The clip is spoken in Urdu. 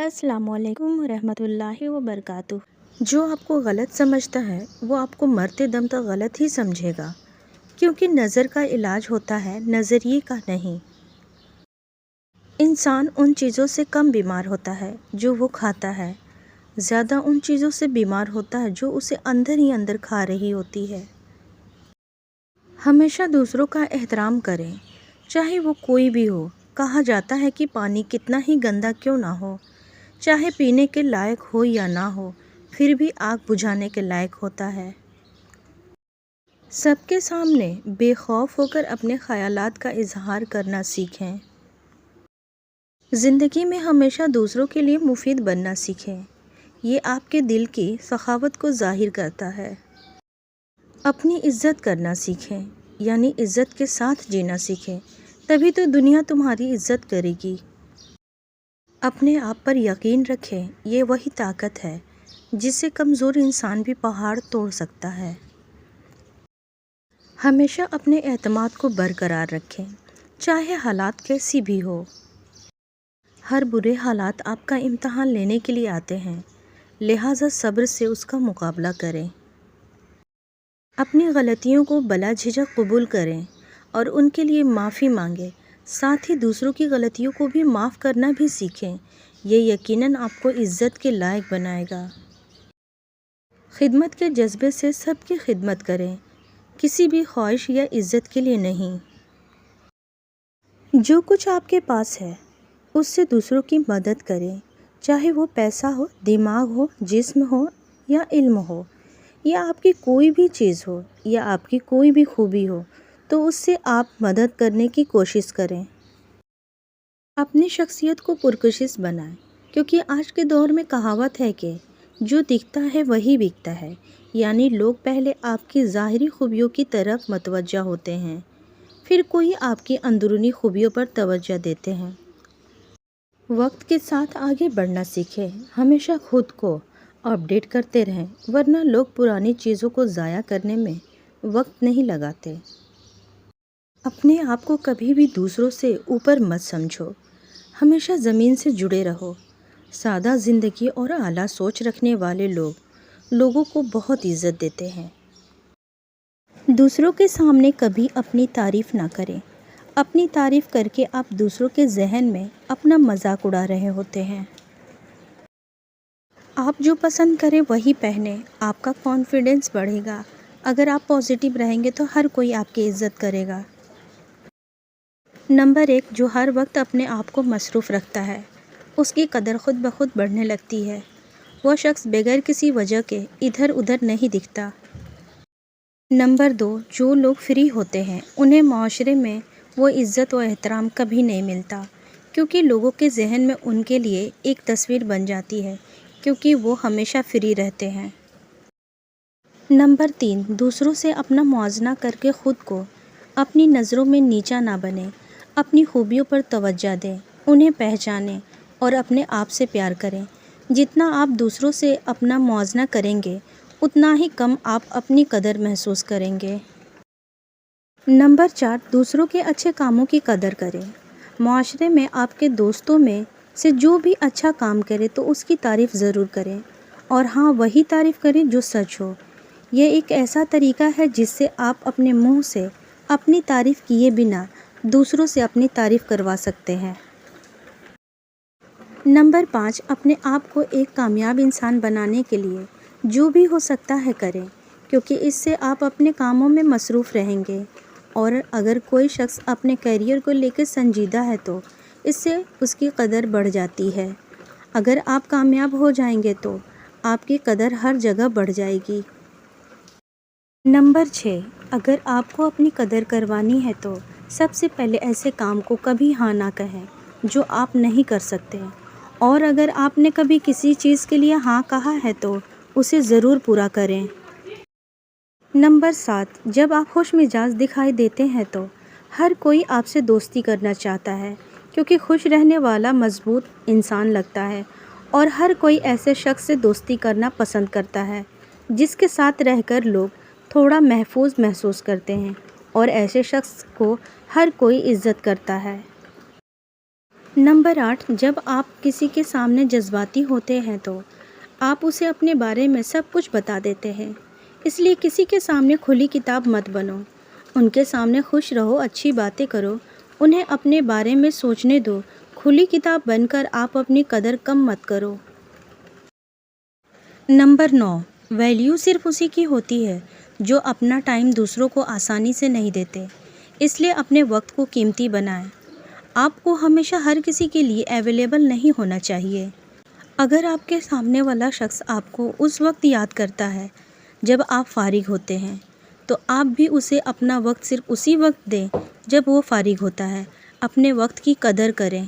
السلام علیکم ورحمۃ اللہ وبرکاتہ۔ جو آپ کو غلط سمجھتا ہے وہ آپ کو مرتے دم تک غلط ہی سمجھے گا، کیونکہ نظر کا علاج ہوتا ہے، نظریے کا نہیں۔ انسان ان چیزوں سے کم بیمار ہوتا ہے جو وہ کھاتا ہے، زیادہ ان چیزوں سے بیمار ہوتا ہے جو اسے اندر ہی اندر کھا رہی ہوتی ہے۔ ہمیشہ دوسروں کا احترام کریں، چاہے وہ کوئی بھی ہو۔ کہا جاتا ہے کہ پانی کتنا ہی گندا کیوں نہ ہو، چاہے پینے کے لائق ہو یا نہ ہو، پھر بھی آگ بجھانے کے لائق ہوتا ہے۔ سب کے سامنے بے خوف ہو کر اپنے خیالات کا اظہار کرنا سیکھیں۔ زندگی میں ہمیشہ دوسروں کے لیے مفید بننا سیکھیں، یہ آپ کے دل کی سخاوت کو ظاہر کرتا ہے۔ اپنی عزت کرنا سیکھیں، یعنی عزت کے ساتھ جینا سیکھیں، تبھی تو دنیا تمہاری عزت کرے گی۔ اپنے آپ پر یقین رکھیں، یہ وہی طاقت ہے جس سے کمزور انسان بھی پہاڑ توڑ سکتا ہے۔ ہمیشہ اپنے اعتماد کو برقرار رکھیں، چاہے حالات کیسی بھی ہو۔ ہر برے حالات آپ کا امتحان لینے کے لیے آتے ہیں، لہٰذا صبر سے اس کا مقابلہ کریں۔ اپنی غلطیوں کو بلا جھجک قبول کریں اور ان کے لیے معافی مانگیں، ساتھ ہی دوسروں کی غلطیوں کو بھی معاف کرنا بھی سیکھیں، یہ یقیناً آپ کو عزت کے لائق بنائے گا۔ خدمت کے جذبے سے سب کی خدمت کریں، کسی بھی خواہش یا عزت کے لیے نہیں۔ جو کچھ آپ کے پاس ہے اس سے دوسروں کی مدد کریں، چاہے وہ پیسہ ہو، دماغ ہو، جسم ہو یا علم ہو، یا آپ کی کوئی بھی چیز ہو، یا آپ کی کوئی بھی خوبی ہو، تو اس سے آپ مدد کرنے کی کوشش کریں۔ اپنی شخصیت کو پرکشش بنائیں، کیونکہ آج کے دور میں کہاوت ہے کہ جو دکھتا ہے وہی بکتا ہے، یعنی لوگ پہلے آپ کی ظاہری خوبیوں کی طرف متوجہ ہوتے ہیں، پھر کوئی آپ کی اندرونی خوبیوں پر توجہ دیتے ہیں۔ وقت کے ساتھ آگے بڑھنا سیکھیں، ہمیشہ خود کو اپڈیٹ کرتے رہیں، ورنہ لوگ پرانی چیزوں کو ضائع کرنے میں وقت نہیں لگاتے۔ اپنے آپ کو کبھی بھی دوسروں سے اوپر مت سمجھو، ہمیشہ زمین سے جڑے رہو۔ سادہ زندگی اور اعلیٰ سوچ رکھنے والے لوگ لوگوں کو بہت عزت دیتے ہیں۔ دوسروں کے سامنے کبھی اپنی تعریف نہ کریں، اپنی تعریف کر کے آپ دوسروں کے ذہن میں اپنا مذاق اڑا رہے ہوتے ہیں۔ آپ جو پسند کریں وہی پہنیں، آپ کا کانفیڈنس بڑھے گا۔ اگر آپ پازیٹیو رہیں گے تو ہر کوئی آپ کی عزت کرے گا۔ نمبر 1، جو ہر وقت اپنے آپ کو مصروف رکھتا ہے اس کی قدر خود بخود بڑھنے لگتی ہے۔ وہ شخص بغیر کسی وجہ کے ادھر ادھر نہیں دکھتا۔ نمبر 2، جو لوگ فری ہوتے ہیں انہیں معاشرے میں وہ عزت و احترام کبھی نہیں ملتا، کیونکہ لوگوں کے ذہن میں ان کے لیے ایک تصویر بن جاتی ہے، کیونکہ وہ ہمیشہ فری رہتے ہیں۔ نمبر 3، دوسروں سے اپنا موازنہ کر کے خود کو اپنی نظروں میں نیچا نہ بنیں، اپنی خوبیوں پر توجہ دیں، انہیں پہچانیں اور اپنے آپ سے پیار کریں۔ جتنا آپ دوسروں سے اپنا موازنہ کریں گے اتنا ہی کم آپ اپنی قدر محسوس کریں گے۔ نمبر 4، دوسروں کے اچھے کاموں کی قدر کریں۔ معاشرے میں آپ کے دوستوں میں سے جو بھی اچھا کام کرے تو اس کی تعریف ضرور کریں، اور ہاں، وہی تعریف کریں جو سچ ہو۔ یہ ایک ایسا طریقہ ہے جس سے آپ اپنے منہ سے اپنی تعریف کیے بنا دوسروں سے اپنی تعریف کروا سکتے ہیں۔ نمبر 5، اپنے آپ کو ایک کامیاب انسان بنانے کے لیے جو بھی ہو سکتا ہے کریں، کیونکہ اس سے آپ اپنے کاموں میں مصروف رہیں گے، اور اگر کوئی شخص اپنے کیریئر کو لے کے سنجیدہ ہے تو اس سے اس کی قدر بڑھ جاتی ہے۔ اگر آپ کامیاب ہو جائیں گے تو آپ کی قدر ہر جگہ بڑھ جائے گی۔ نمبر 6، اگر آپ کو اپنی قدر کروانی ہے تو سب سے پہلے ایسے کام کو کبھی ہاں نہ کہیں جو آپ نہیں کر سکتے، اور اگر آپ نے کبھی کسی چیز کے لیے ہاں کہا ہے تو اسے ضرور پورا کریں۔ نمبر 7، جب آپ خوش مزاج دکھائی دیتے ہیں تو ہر کوئی آپ سے دوستی کرنا چاہتا ہے، کیونکہ خوش رہنے والا مضبوط انسان لگتا ہے، اور ہر کوئی ایسے شخص سے دوستی کرنا پسند کرتا ہے جس کے ساتھ رہ کر لوگ تھوڑا محفوظ محسوس کرتے ہیں، اور ایسے شخص کو ہر کوئی عزت کرتا ہے۔ نمبر 8، جب آپ کسی کے سامنے جذباتی ہوتے ہیں تو آپ اسے اپنے بارے میں سب کچھ بتا دیتے ہیں، اس لیے کسی کے سامنے کھلی کتاب مت بنو، ان کے سامنے خوش رہو، اچھی باتیں کرو، انہیں اپنے بارے میں سوچنے دو، کھلی کتاب بن کر آپ اپنی قدر کم مت کرو۔ نمبر 9، ویلیو صرف اسی کی ہوتی ہے جو اپنا ٹائم دوسروں کو آسانی سے نہیں دیتے، اس لیے اپنے وقت کو قیمتی بنائیں۔ آپ کو ہمیشہ ہر کسی کے لیے اویلیبل نہیں ہونا چاہیے۔ اگر آپ کے سامنے والا شخص آپ کو اس وقت یاد کرتا ہے جب آپ فارغ ہوتے ہیں، تو آپ بھی اسے اپنا وقت صرف اسی وقت دیں جب وہ فارغ ہوتا ہے۔ اپنے وقت کی قدر کریں۔